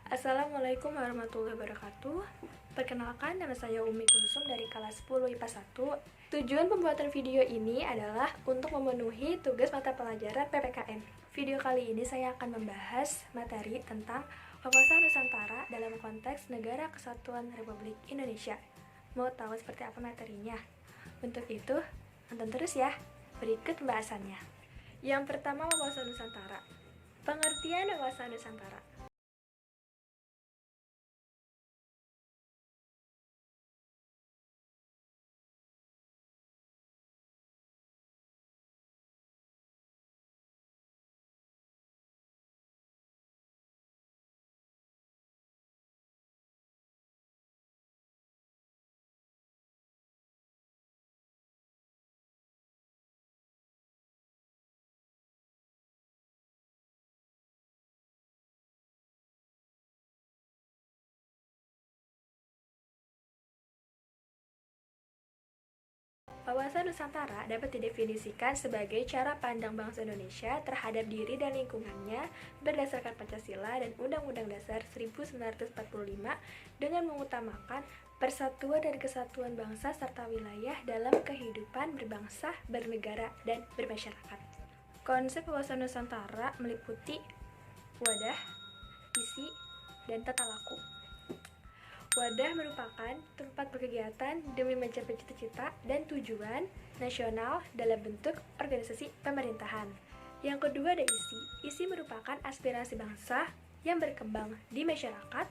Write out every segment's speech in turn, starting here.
Assalamualaikum warahmatullahi wabarakatuh. Perkenalkan, nama saya Umi Kulsum dari kelas 10 IPA 1. Tujuan pembuatan video ini adalah untuk memenuhi tugas mata pelajaran PPKN. Video kali ini saya akan membahas materi tentang wawasan Nusantara dalam konteks Negara Kesatuan Republik Indonesia. Mau tahu seperti apa materinya? Untuk itu, tonton terus ya. Berikut pembahasannya. Yang pertama, wawasan Nusantara. Pengertian wawasan Nusantara. Wawasan Nusantara dapat didefinisikan sebagai cara pandang bangsa Indonesia terhadap diri dan lingkungannya berdasarkan Pancasila dan Undang-Undang Dasar 1945 dengan mengutamakan persatuan dan kesatuan bangsa serta wilayah dalam kehidupan berbangsa, bernegara, dan bermasyarakat. Konsep wawasan Nusantara meliputi wadah, isi, dan tata laku. Wadah merupakan tempat berkegiatan demi mencapai cita-cita dan tujuan nasional dalam bentuk organisasi pemerintahan. Yang kedua ada isi. Isi merupakan aspirasi bangsa yang berkembang di masyarakat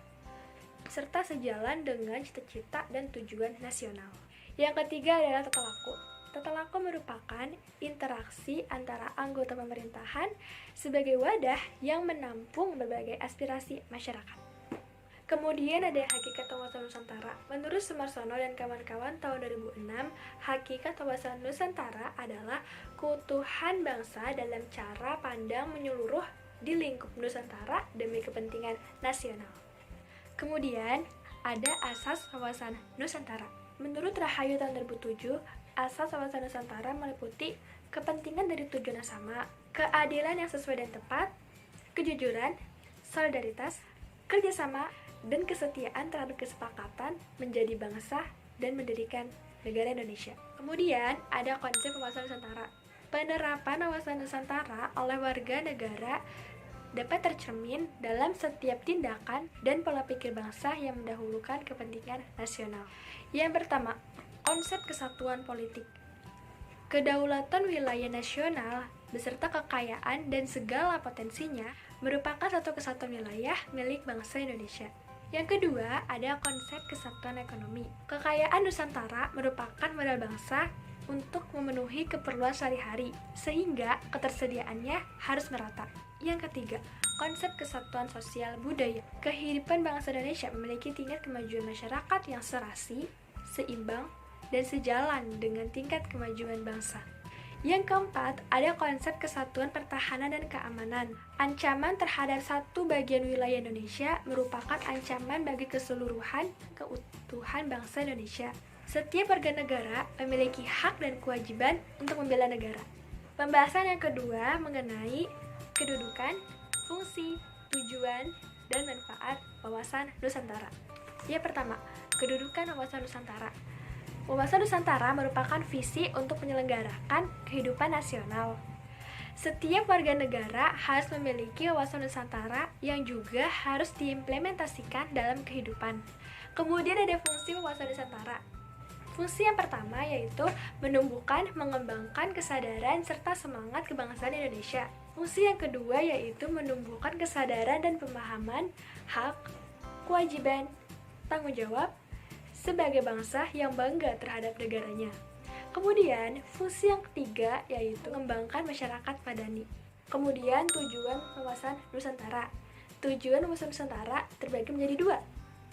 serta sejalan dengan cita-cita dan tujuan nasional. Yang ketiga adalah tata laku. Tata laku merupakan interaksi antara anggota pemerintahan sebagai wadah yang menampung berbagai aspirasi masyarakat. Kemudian ada hakikat wawasan Nusantara. Menurut Sumarsono dan kawan-kawan tahun 2006, hakikat wawasan Nusantara adalah keutuhan bangsa dalam cara pandang menyeluruh di lingkup Nusantara demi kepentingan nasional. Kemudian ada asas wawasan Nusantara. Menurut Rahayu tahun 2007, asas wawasan Nusantara meliputi kepentingan dari tujuan yang sama, keadilan yang sesuai dan tepat, kejujuran, solidaritas, kerjasama, dan kesetiaan terhadap kesepakatan menjadi bangsa dan mendirikan negara Indonesia. Kemudian ada konsep wawasan Nusantara. Penerapan wawasan Nusantara oleh warga negara dapat tercermin dalam setiap tindakan dan pola pikir bangsa yang mendahulukan kepentingan nasional. Yang pertama, konsep kesatuan politik. Kedaulatan wilayah nasional beserta kekayaan dan segala potensinya merupakan satu kesatuan wilayah milik bangsa Indonesia. Yang kedua, ada konsep kesatuan ekonomi. Kekayaan Nusantara merupakan modal bangsa untuk memenuhi keperluan sehari-hari, sehingga ketersediaannya harus merata. Yang ketiga, konsep kesatuan sosial budaya. Kehidupan bangsa Indonesia memiliki tingkat kemajuan masyarakat yang serasi, seimbang, dan sejalan dengan tingkat kemajuan bangsa. Yang keempat, ada konsep kesatuan pertahanan dan keamanan. Ancaman terhadap satu bagian wilayah Indonesia merupakan ancaman bagi keseluruhan keutuhan bangsa Indonesia. Setiap warga negara memiliki hak dan kewajiban untuk membela negara. Pembahasan yang kedua mengenai kedudukan, fungsi, tujuan, dan manfaat wawasan Nusantara. Yang pertama, kedudukan wawasan Nusantara. Wawasan Nusantara merupakan visi untuk menyelenggarakan kehidupan nasional. Setiap warga negara harus memiliki wawasan Nusantara yang juga harus diimplementasikan dalam kehidupan. Kemudian ada fungsi wawasan Nusantara. Fungsi yang pertama yaitu menumbuhkan, mengembangkan kesadaran serta semangat kebangsaan Indonesia. Fungsi yang kedua yaitu menumbuhkan kesadaran dan pemahaman hak, kewajiban, tanggung jawab sebagai bangsa yang bangga terhadap negaranya. Kemudian, fungsi yang ketiga yaitu mengembangkan masyarakat madani. Kemudian, tujuan wawasan Nusantara. Tujuan wawasan Nusantara terbagi menjadi dua,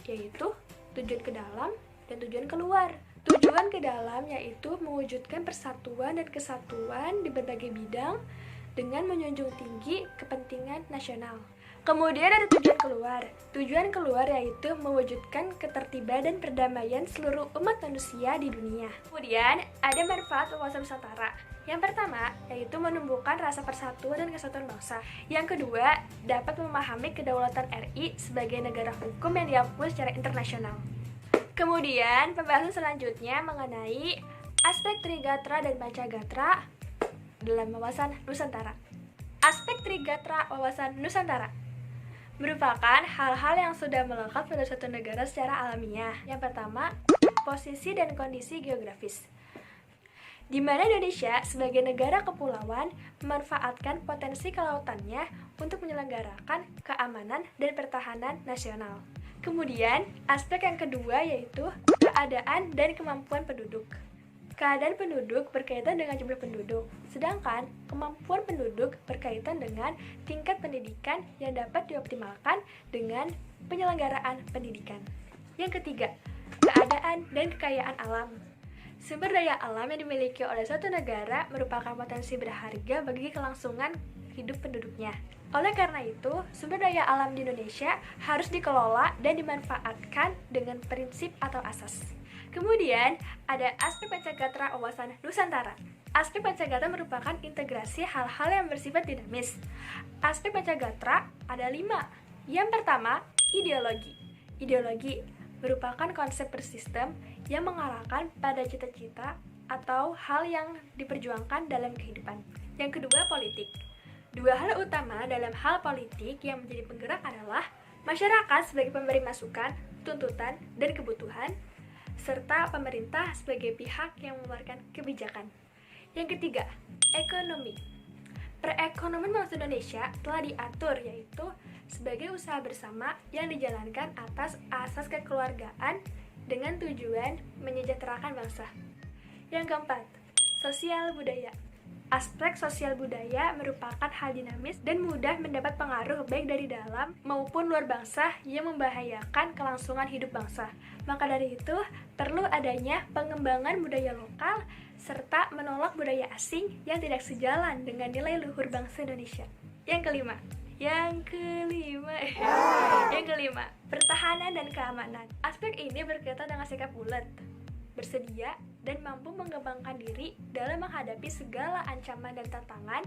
yaitu tujuan ke dalam dan tujuan keluar. Tujuan ke dalam yaitu mewujudkan persatuan dan kesatuan di berbagai bidang dengan menjunjung tinggi kepentingan nasional. Kemudian ada tujuan keluar. Tujuan keluar yaitu mewujudkan ketertiban dan perdamaian seluruh umat manusia di dunia. Kemudian ada manfaat wawasan Nusantara. Yang pertama yaitu menumbuhkan rasa persatuan dan kesatuan bangsa. Yang kedua, dapat memahami kedaulatan RI sebagai negara hukum yang diakui secara internasional. Kemudian pembahasan selanjutnya mengenai aspek Trigatra dan Pancagatra dalam wawasan Nusantara. Aspek Trigatra wawasan Nusantara merupakan hal-hal yang sudah melekat pada suatu negara secara alamiah. Yang pertama, posisi dan kondisi geografis, di mana Indonesia sebagai negara kepulauan memanfaatkan potensi kelautannya untuk menyelenggarakan keamanan dan pertahanan nasional. Kemudian, aspek yang kedua yaitu keadaan dan kemampuan penduduk. Keadaan penduduk berkaitan dengan jumlah penduduk, sedangkan kemampuan penduduk berkaitan dengan tingkat pendidikan yang dapat dioptimalkan dengan penyelenggaraan pendidikan. Yang ketiga, keadaan dan kekayaan alam. Sumber daya alam yang dimiliki oleh suatu negara merupakan potensi berharga bagi kelangsungan hidup penduduknya. Oleh karena itu, sumber daya alam di Indonesia harus dikelola dan dimanfaatkan dengan prinsip atau asas. Kemudian, ada aspek Pancagatra wawasan Nusantara. Aspek Pancagatra merupakan integrasi hal-hal yang bersifat dinamis. Aspek Pancagatra ada 5. Yang pertama, ideologi. Ideologi merupakan konsep bersistem yang mengarahkan pada cita-cita atau hal yang diperjuangkan dalam kehidupan. Yang kedua, politik. 2 hal utama dalam hal politik yang menjadi penggerak adalah masyarakat sebagai pemberi masukan, tuntutan, dan kebutuhan, serta pemerintah sebagai pihak yang mengeluarkan kebijakan. Yang ketiga, ekonomi. Perekonomian bangsa Indonesia telah diatur yaitu sebagai usaha bersama yang dijalankan atas asas kekeluargaan dengan tujuan menyejahterakan bangsa. Yang keempat, sosial budaya. Aspek sosial budaya merupakan hal dinamis dan mudah mendapat pengaruh baik dari dalam maupun luar bangsa yang membahayakan kelangsungan hidup bangsa. Maka dari itu, perlu adanya pengembangan budaya lokal serta menolak budaya asing yang tidak sejalan dengan nilai luhur bangsa Indonesia. Yang kelima, pertahanan dan keamanan. Aspek ini berkaitan dengan sikap bulat, bersedia, dan mampu mengembangkan diri dalam menghadapi segala ancaman dan tantangan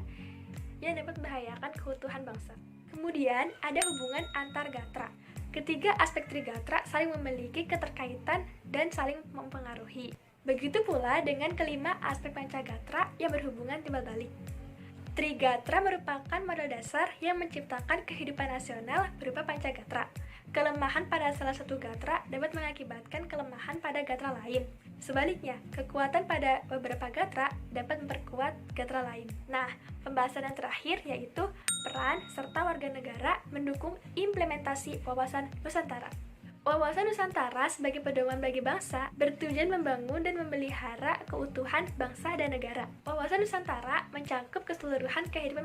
yang dapat membahayakan keutuhan bangsa. Kemudian, ada hubungan antar gatra. Ketiga aspek Trigatra saling memiliki keterkaitan dan saling mempengaruhi. Begitu pula dengan kelima aspek Pancagatra yang berhubungan timbal balik. Trigatra merupakan modal dasar yang menciptakan kehidupan nasional berupa Pancagatra. Kelemahan pada salah satu gatra dapat mengakibatkan kelemahan pada gatra lain. Sebaliknya, kekuatan pada beberapa gatra dapat memperkuat gatra lain. Nah, pembahasan yang terakhir yaitu peran serta warga negara mendukung implementasi wawasan Nusantara. Wawasan Nusantara sebagai pedoman bagi bangsa bertujuan membangun dan memelihara keutuhan bangsa dan negara. Wawasan Nusantara mencakup keseluruhan kehidupan masyarakat